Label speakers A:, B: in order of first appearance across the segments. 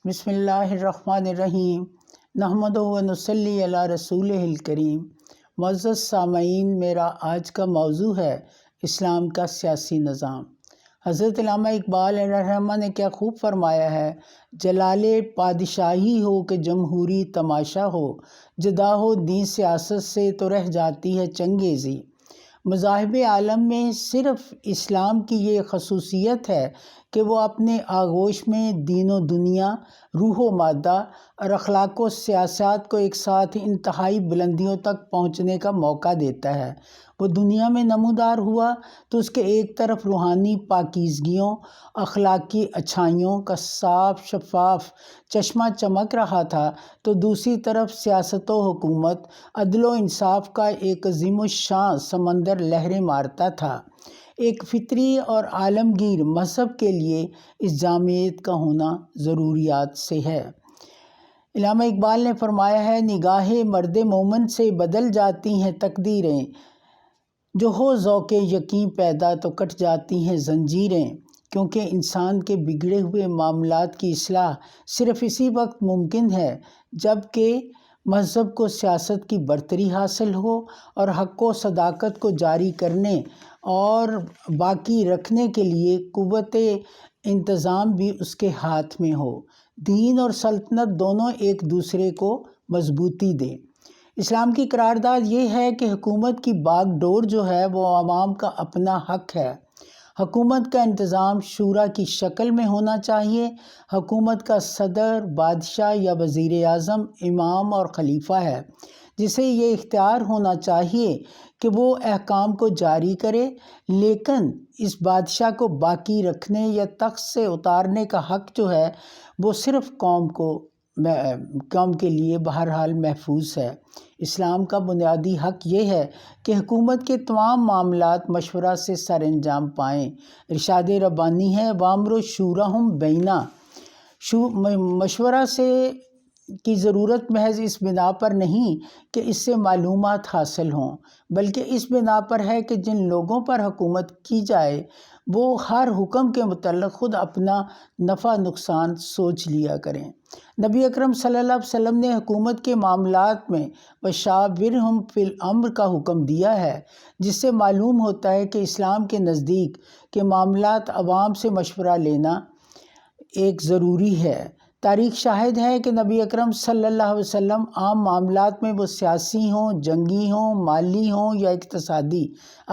A: بسم اللہ الرحمن الرحیم نحمدہ و نصلی علی رسولہ الکریم۔ معزز سامعین، میرا آج کا موضوع ہے اسلام کا سیاسی نظام۔ حضرت علامہ اقبال علیہ الرحمہ نے کیا خوب فرمایا ہے، جلال پادشاہی ہو کہ جمہوری تماشا ہو، جدا ہو دین سیاست سے تو رہ جاتی ہے چنگیزی۔ مذاہب عالم میں صرف اسلام کی یہ خصوصیت ہے کہ وہ اپنے آغوش میں دین و دنیا، روح و مادہ اور اخلاق و سیاست کو ایک ساتھ انتہائی بلندیوں تک پہنچنے کا موقع دیتا ہے۔ وہ دنیا میں نمودار ہوا تو اس کے ایک طرف روحانی پاکیزگیوں، اخلاقی اچھائیوں کا صاف شفاف چشمہ چمک رہا تھا، تو دوسری طرف سیاست و حکومت، عدل و انصاف کا ایک عظیم الشان سمندر لہریں مارتا تھا۔ ایک فطری اور عالمگیر مذہب کے لیے اس جامعیت کا ہونا ضروریات سے ہے۔ علامہ اقبال نے فرمایا ہے، نگاہ مرد مومن سے بدل جاتی ہیں تقدیریں، جو ہو ذوق یقین پیدا تو کٹ جاتی ہیں زنجیریں۔ کیونکہ انسان کے بگڑے ہوئے معاملات کی اصلاح صرف اسی وقت ممکن ہے جب کہ مذہب کو سیاست کی برتری حاصل ہو اور حق و صداقت کو جاری کرنے اور باقی رکھنے کے لیے قوت انتظام بھی اس کے ہاتھ میں ہو۔ دین اور سلطنت دونوں ایک دوسرے کو مضبوطی دیں۔ اسلام کی قرارداد یہ ہے کہ حکومت کی باغ ڈور جو ہے وہ عوام کا اپنا حق ہے۔ حکومت کا انتظام شورا کی شکل میں ہونا چاہیے۔ حکومت کا صدر، بادشاہ یا وزیر اعظم امام اور خلیفہ ہے، جسے یہ اختیار ہونا چاہیے کہ وہ احکام کو جاری کرے، لیکن اس بادشاہ کو باقی رکھنے یا تخت سے اتارنے کا حق جو ہے وہ صرف قوم کے لیے بہرحال محفوظ ہے۔ اسلام کا بنیادی حق یہ ہے کہ حکومت کے تمام معاملات مشورہ سے سر انجام پائیں۔ ارشاد ربانی ہے، وَأَمْرُ شُورَىٰ بَيْنَ، مشورہ کی ضرورت محض اس بنا پر نہیں کہ اس سے معلومات حاصل ہوں، بلکہ اس بنا پر ہے کہ جن لوگوں پر حکومت کی جائے وہ ہر حکم کے متعلق خود اپنا نفع نقصان سوچ لیا کریں۔ نبی اکرم صلی اللہ علیہ وسلم نے حکومت کے معاملات میں وَشَاوِرْهُمْ فِي الْأَمْرِ کا حکم دیا ہے، جس سے معلوم ہوتا ہے کہ اسلام کے نزدیک کے معاملات عوام سے مشورہ لینا ایک ضروری ہے۔ تاریخ شاہد ہے کہ نبی اکرم صلی اللہ علیہ وسلم عام معاملات میں وہ سیاسی ہوں، جنگی ہوں، مالی ہوں یا اقتصادی،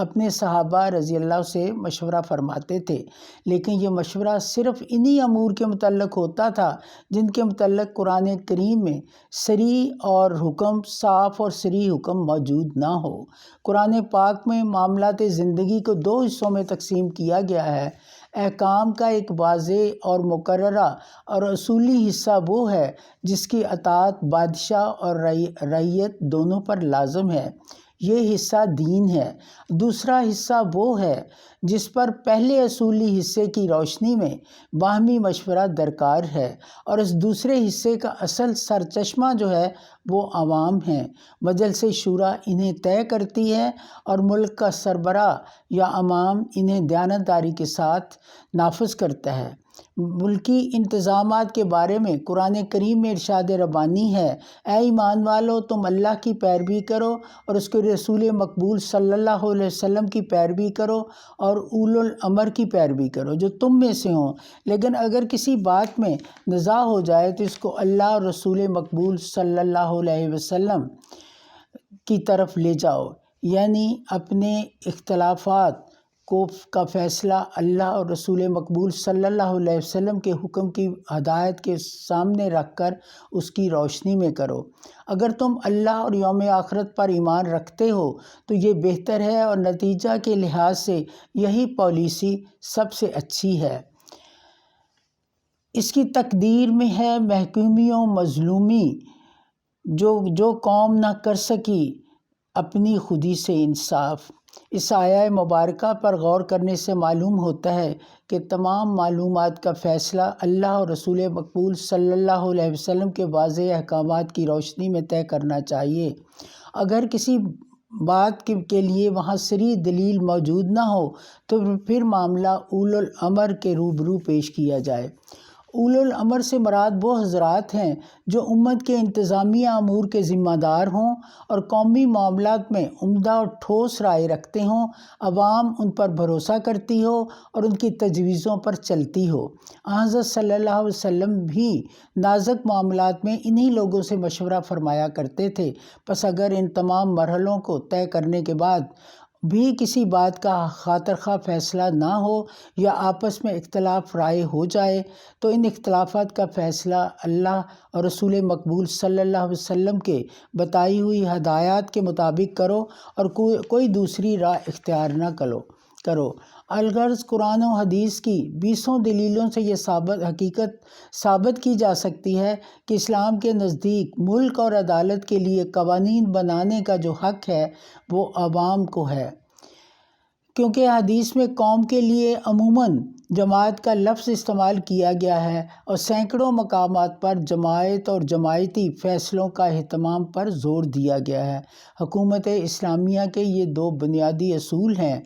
A: اپنے صحابہ رضی اللہ سے مشورہ فرماتے تھے، لیکن یہ مشورہ صرف انہی امور کے متعلق ہوتا تھا جن کے متعلق قرآن کریم میں صریح اور حکم صاف اور صریح حکم موجود نہ ہو۔ قرآن پاک میں معاملات زندگی کو دو حصوں میں تقسیم کیا گیا ہے۔ احکام کا ایک واضح اور مقررہ اور اصولی حصہ وہ ہے جس کی اطاعت بادشاہ اور رعیت دونوں پر لازم ہے، یہ حصہ دین ہے۔ دوسرا حصہ وہ ہے جس پر پہلے اصولی حصے کی روشنی میں باہمی مشورہ درکار ہے، اور اس دوسرے حصے کا اصل سرچشمہ جو ہے وہ عوام ہیں۔ مجلس شورا انہیں طے کرتی ہے اور ملک کا سربراہ یا امام انہیں دیانتداری کے ساتھ نافذ کرتا ہے۔ ملکی انتظامات کے بارے میں قرآن کریم میں ارشاد ربانی ہے، اے ایمان والو، تم اللہ کی پیروی کرو اور اس کے رسول مقبول صلی اللہ علیہ وسلم کی پیروی کرو اور اولو الامر کی پیروی کرو جو تم میں سے ہوں، لیکن اگر کسی بات میں نزاع ہو جائے تو اس کو اللہ اور رسول مقبول صلی اللہ علیہ وسلم کی طرف لے جاؤ، یعنی اپنے اختلافات کا فیصلہ اللہ اور رسول مقبول صلی اللہ علیہ وسلم کے حکم کی ہدایت کے سامنے رکھ کر اس کی روشنی میں کرو۔ اگر تم اللہ اور یوم آخرت پر ایمان رکھتے ہو تو یہ بہتر ہے اور نتیجہ کے لحاظ سے یہی پالیسی سب سے اچھی ہے۔ اس کی تقدیر میں ہے محکومی و مظلومی، جو قوم نہ کر سکی اپنی خودی سے انصاف۔ اس آیہ مبارکہ پر غور کرنے سے معلوم ہوتا ہے کہ تمام معلومات کا فیصلہ اللہ اور رسول مقبول صلی اللہ علیہ وسلم کے واضح احکامات کی روشنی میں طے کرنا چاہیے۔ اگر کسی بات کے لیے وہاں صریح دلیل موجود نہ ہو تو پھر معاملہ اولو الامر کے روبرو پیش کیا جائے۔ اولو الامر سے مراد وہ حضرات ہیں جو امت کے انتظامیہ امور کے ذمہ دار ہوں اور قومی معاملات میں عمدہ اور ٹھوس رائے رکھتے ہوں، عوام ان پر بھروسہ کرتی ہو اور ان کی تجویزوں پر چلتی ہو۔ حضرت صلی اللہ علیہ وسلم بھی نازک معاملات میں انہی لوگوں سے مشورہ فرمایا کرتے تھے۔ پس اگر ان تمام مرحلوں کو طے کرنے کے بعد بھی کسی بات کا خاطر خواہ فیصلہ نہ ہو یا آپس میں اختلاف رائے ہو جائے تو ان اختلافات کا فیصلہ اللہ اور رسول مقبول صلی اللہ علیہ وسلم کے بتائی ہوئی ہدایات کے مطابق کرو اور کوئی دوسری راہ اختیار نہ کرو۔ الغرض قرآن و حدیث کی 20 دلیلوں سے یہ حقیقت ثابت کی جا سکتی ہے کہ اسلام کے نزدیک ملک اور عدالت کے لیے قوانین بنانے کا جو حق ہے وہ عوام کو ہے، کیونکہ حدیث میں قوم کے لیے عموماً جماعت کا لفظ استعمال کیا گیا ہے اور سینکڑوں مقامات پر جماعت اور جماعتی فیصلوں کا اہتمام پر زور دیا گیا ہے۔ حکومت اسلامیہ کے یہ 2 بنیادی اصول ہیں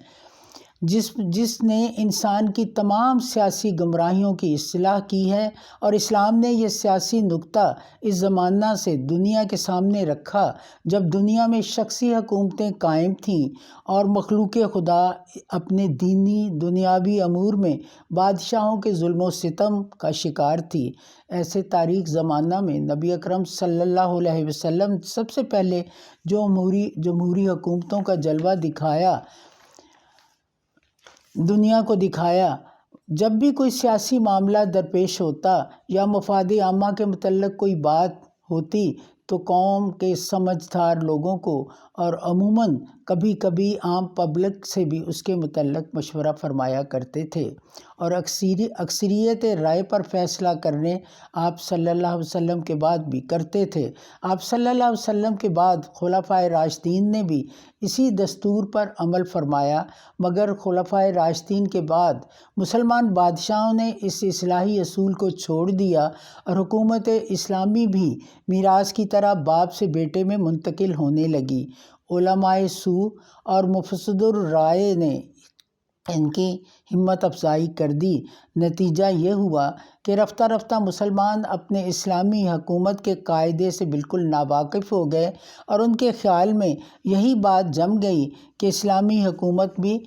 A: جس نے انسان کی تمام سیاسی گمراہیوں کی اصلاح کی ہے، اور اسلام نے یہ سیاسی نقطہ اس زمانہ سے دنیا کے سامنے رکھا جب دنیا میں شخصی حکومتیں قائم تھیں اور مخلوق خدا اپنے دینی دنیاوی امور میں بادشاہوں کے ظلم و ستم کا شکار تھی۔ ایسے تاریک زمانہ میں نبی اکرم صلی اللہ علیہ وسلم سب سے پہلے جمہوری حکومتوں کا جلوہ دنیا کو دکھایا۔ جب بھی کوئی سیاسی معاملہ درپیش ہوتا یا مفاد عامہ کے متعلق کوئی بات ہوتی تو قوم کے سمجھدار لوگوں کو اور عموماً کبھی کبھی عام پبلک سے بھی اس کے متعلق مشورہ فرمایا کرتے تھے اور اکثریت رائے پر فیصلہ کرنے آپ صلی اللہ علیہ وسلم کے بعد بھی کرتے تھے۔ آپ صلی اللہ علیہ وسلم کے بعد خلفائے راشدین نے بھی اسی دستور پر عمل فرمایا، مگر خلفائے راشدین کے بعد مسلمان بادشاہوں نے اس اصلاحی اصول کو چھوڑ دیا اور حکومت اسلامی بھی میراث کی طرح باپ سے بیٹے میں منتقل ہونے لگی۔ علماء سو اور مفسد الرائے نے ان کی ہمت افزائی کر دی۔ نتیجہ یہ ہوا کہ رفتہ رفتہ مسلمان اپنے اسلامی حکومت کے قاعدے سے بالکل ناواقف ہو گئے اور ان کے خیال میں یہی بات جم گئی کہ اسلامی حکومت بھی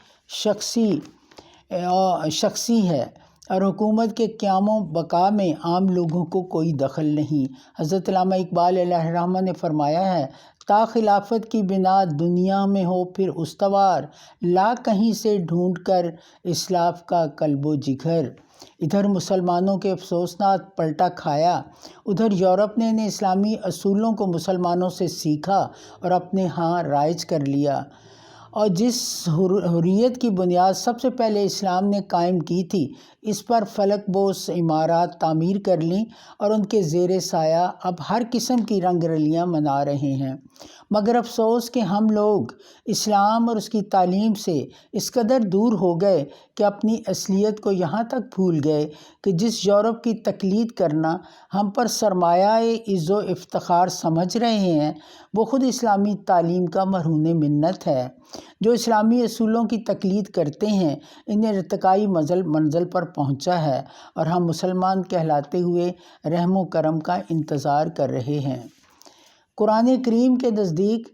A: شخصی ہے اور حکومت کے قیام و بقا میں عام لوگوں کو کوئی دخل نہیں۔ حضرت علامہ اقبال علیہ الرحمہ نے فرمایا ہے، تا خلافت کی بنا دنیا میں ہو پھر استوار، لا کہیں سے ڈھونڈ کر اسلاف کا قلب و جگر۔ ادھر مسلمانوں کے افسوسناک پلٹا کھایا، ادھر یورپ نے ان اسلامی اصولوں کو مسلمانوں سے سیکھا اور اپنے ہاں رائج کر لیا، اور جس حریت کی بنیاد سب سے پہلے اسلام نے قائم کی تھی اس پر فلک بوس عمارات تعمیر کر لیں اور ان کے زیر سایہ اب ہر قسم کی رنگ رلیاں منا رہے ہیں۔ مگر افسوس کہ ہم لوگ اسلام اور اس کی تعلیم سے اس قدر دور ہو گئے کہ اپنی اصلیت کو یہاں تک بھول گئے کہ جس یورپ کی تقلید کرنا ہم پر سرمایہ عز و افتخار سمجھ رہے ہیں وہ خود اسلامی تعلیم کا مرہون منت ہے۔ جو اسلامی اصولوں کی تقلید کرتے ہیں انہیں ارتقائی منزل پر پہنچا ہے اور ہم مسلمان کہلاتے ہوئے رحم و کرم کا انتظار کر رہے ہیں۔ قرآن کریم کے نزدیک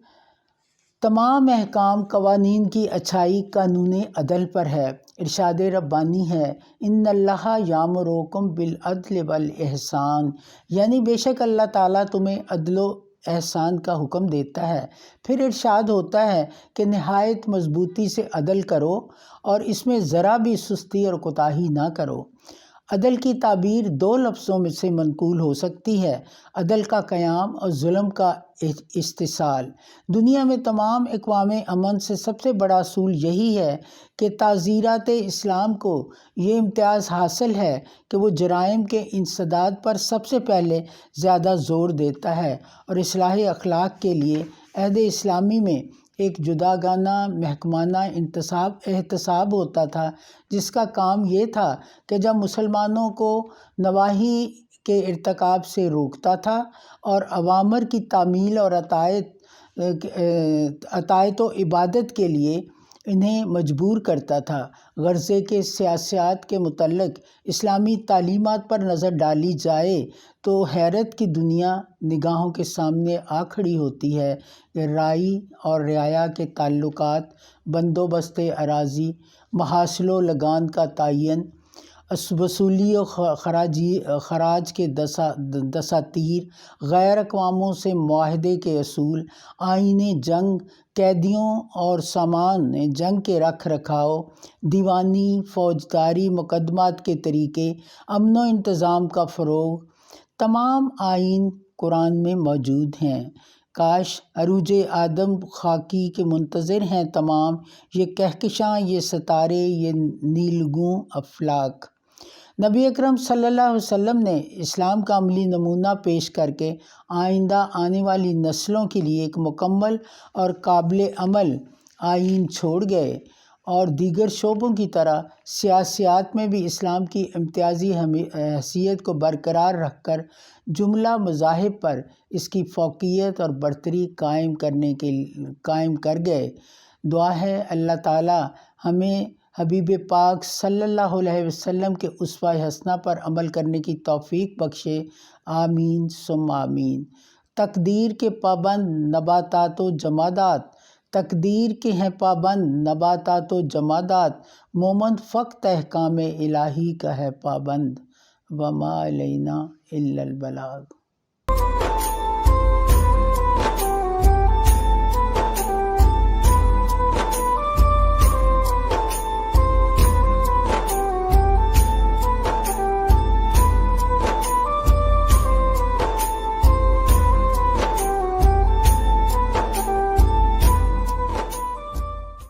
A: تمام احکام قوانین کی اچھائی قانون عدل پر ہے۔ ارشاد ربانی ہے، ان اللہ یامرکم بالعدل والاحسان، یعنی بے شک اللہ تعالیٰ تمہیں عدل و احسان کا حکم دیتا ہے۔ پھر ارشاد ہوتا ہے کہ نہایت مضبوطی سے عدل کرو اور اس میں ذرا بھی سستی اور کوتاہی نہ کرو۔ عدل کی تعبیر 2 لفظوں میں سے منقول ہو سکتی ہے، عدل کا قیام اور ظلم کا استحصال۔ دنیا میں تمام اقوام امن سے سب سے بڑا اصول یہی ہے کہ تعزیرات اسلام کو یہ امتیاز حاصل ہے کہ وہ جرائم کے انسداد پر سب سے پہلے زیادہ زور دیتا ہے اور اصلاح اخلاق کے لیے عہد اسلامی میں ایک جداگانہ محکمانہ احتساب ہوتا تھا جس کا کام یہ تھا کہ جب مسلمانوں کو نواہی کے ارتکاب سے روکتا تھا اور اوامر کی تعمیل اور اطاعت و عبادت کے لیے انہیں مجبور کرتا تھا۔ غزے کے سیاست کے متعلق اسلامی تعلیمات پر نظر ڈالی جائے تو حیرت کی دنیا نگاہوں کے سامنے آ کھڑی ہوتی ہے کہ رائی اور رعایا کے تعلقات، بندوبست اراضی، محاصیل و لگان کا تعین، وصولی و خراج کے دساتیر، غیر اقواموں سے معاہدے کے اصول، آئین جنگ، قیدیوں اور سامان جنگ کے رکھ رکھاؤ، دیوانی فوجداری مقدمات کے طریقے، امن و انتظام کا فروغ، تمام آئین قرآن میں موجود ہیں۔ کاش عروج آدم خاکی کے منتظر ہیں تمام، یہ کہکشاں، یہ ستارے، یہ نیلگوں افلاک۔ نبی اکرم صلی اللہ علیہ وسلم نے اسلام کا عملی نمونہ پیش کر کے آئندہ آنے والی نسلوں کے لیے ایک مکمل اور قابل عمل آئین چھوڑ گئے، اور دیگر شعبوں کی طرح سیاسیات میں بھی اسلام کی امتیازی حیثیت کو برقرار رکھ کر جملہ مذاہب پر اس کی فوقیت اور برتری قائم کر گئے۔ دعا ہے اللہ تعالی ہمیں حبیب پاک صلی اللہ علیہ وسلم کے اسوہ حسنہ پر عمل کرنے کی توفیق بخشے، آمین ثم آمین۔ تقدیر کے پابند نباتات و جمادات، تقدیر کے ہیں پابند نباتات و جمادات، مومن فقط احکام الہی کا ہے پابند، وما علینا الا البلاغ۔